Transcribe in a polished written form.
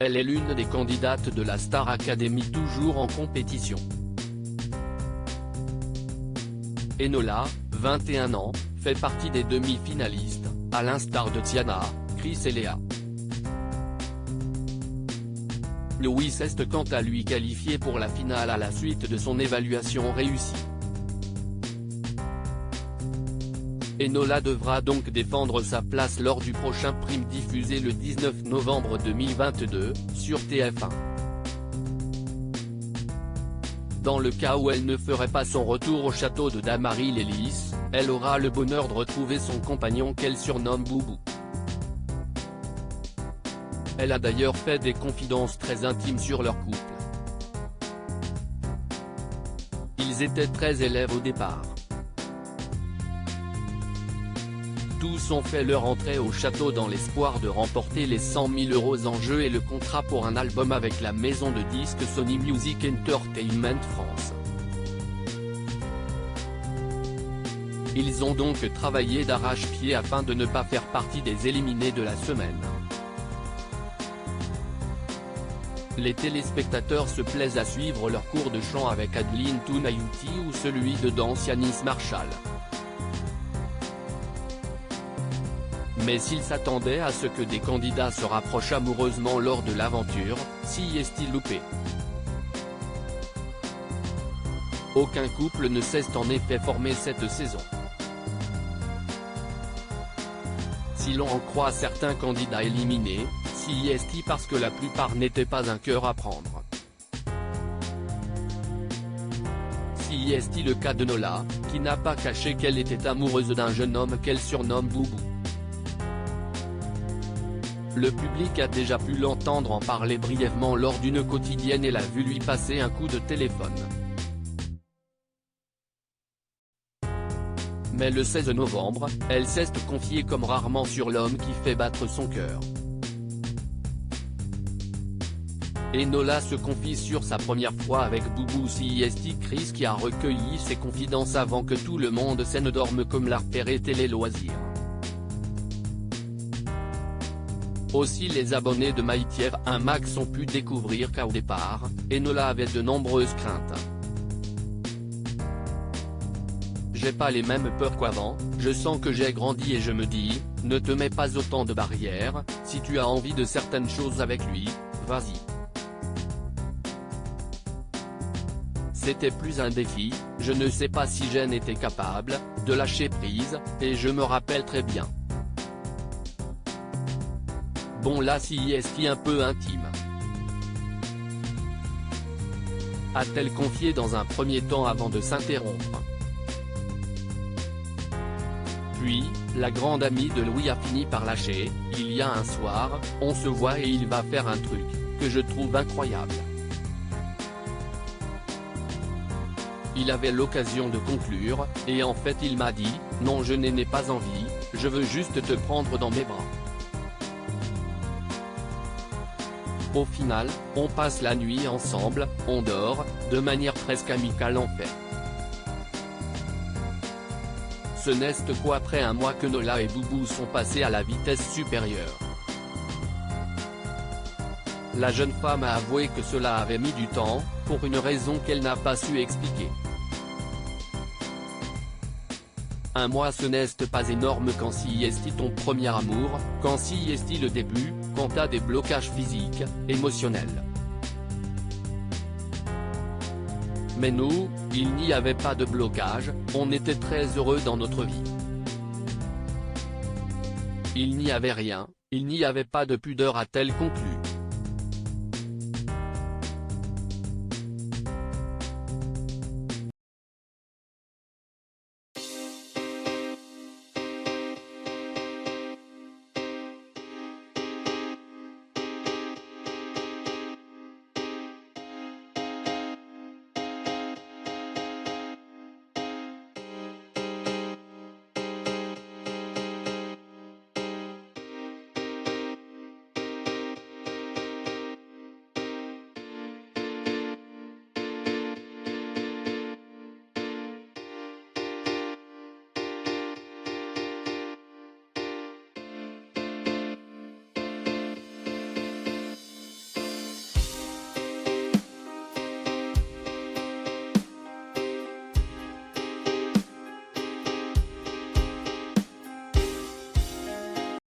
Elle est l'une des candidates de la Star Academy toujours en compétition. Enola, 21 ans, fait partie des demi-finalistes, à l'instar de Tiana, Chris et Léa. Louis est quant à lui qualifié pour la finale à la suite de son évaluation réussie. Enola devra donc défendre sa place lors du prochain prime diffusé le 19 novembre 2022, sur TF1. Dans le cas où elle ne ferait pas son retour au château de Damary-lès-Lys, elle aura le bonheur de retrouver son compagnon qu'elle surnomme Boubou. Elle a d'ailleurs fait des confidences très intimes sur leur couple. Ils étaient 13 élèves au départ. Tous ont fait leur entrée au château dans l'espoir de remporter les 100 000 € en jeu et le contrat pour un album avec la maison de disques Sony Music Entertainment France. Ils ont donc travaillé d'arrache-pied afin de ne pas faire partie des éliminés de la semaine. Les téléspectateurs se plaisent à suivre leur cours de chant avec Adeline Tounayouti ou celui de danse Yanis Marshall. Mais s'ils s'attendaient à ce que des candidats se rapprochent amoureusement lors de l'aventure, s'y est-il loupé? Aucun couple ne s'est en effet formé cette saison. Si l'on en croit certains candidats éliminés, s'y est-il parce que la plupart n'étaient pas un cœur à prendre. S'y est-il le cas de Nola, qui n'a pas caché qu'elle était amoureuse d'un jeune homme qu'elle surnomme Boubou. Le public a déjà pu l'entendre en parler brièvement lors d'une quotidienne et l'a vu lui passer un coup de téléphone. Mais le 16 novembre, elle s'est confiée comme rarement sur l'homme qui fait battre son cœur. Enola se confie sur sa première fois avec Boubou Siesti Chris qui a recueilli ses confidences avant que tout le monde ne dorme comme l'a repéré Télé Loisirs. Aussi les abonnés de MyTF 1 Max ont pu découvrir qu'au départ, Enola avait de nombreuses craintes. J'ai pas les mêmes peurs qu'avant, je sens que j'ai grandi et je me dis, ne te mets pas autant de barrières, si tu as envie de certaines choses avec lui, vas-y. C'était plus un défi, je ne sais pas si j'en étais capable, de lâcher prise, et je me rappelle très bien. Bon là si est-il un peu intime. A-t-elle confié dans un premier temps avant de s'interrompre. Puis, la grande amie de Louis a fini par lâcher, il y a un soir, on se voit et il va faire un truc, que je trouve incroyable. Il avait l'occasion de conclure, et en fait il m'a dit, non je n'en ai pas envie, je veux juste te prendre dans mes bras. Au final, on passe la nuit ensemble, on dort, de manière presque amicale en fait. Ce n'est qu'après un mois que Nola et Boubou sont passés à la vitesse supérieure. La jeune femme a avoué que cela avait mis du temps, pour une raison qu'elle n'a pas su expliquer. Un mois ce n'est pas énorme quand s'y est ton premier amour, quand s'y est le début, quand t'as des blocages physiques, émotionnels. Mais nous, il n'y avait pas de blocage, on était très heureux dans notre vie. Il n'y avait rien, il n'y avait pas de pudeur a-t-elle conclu.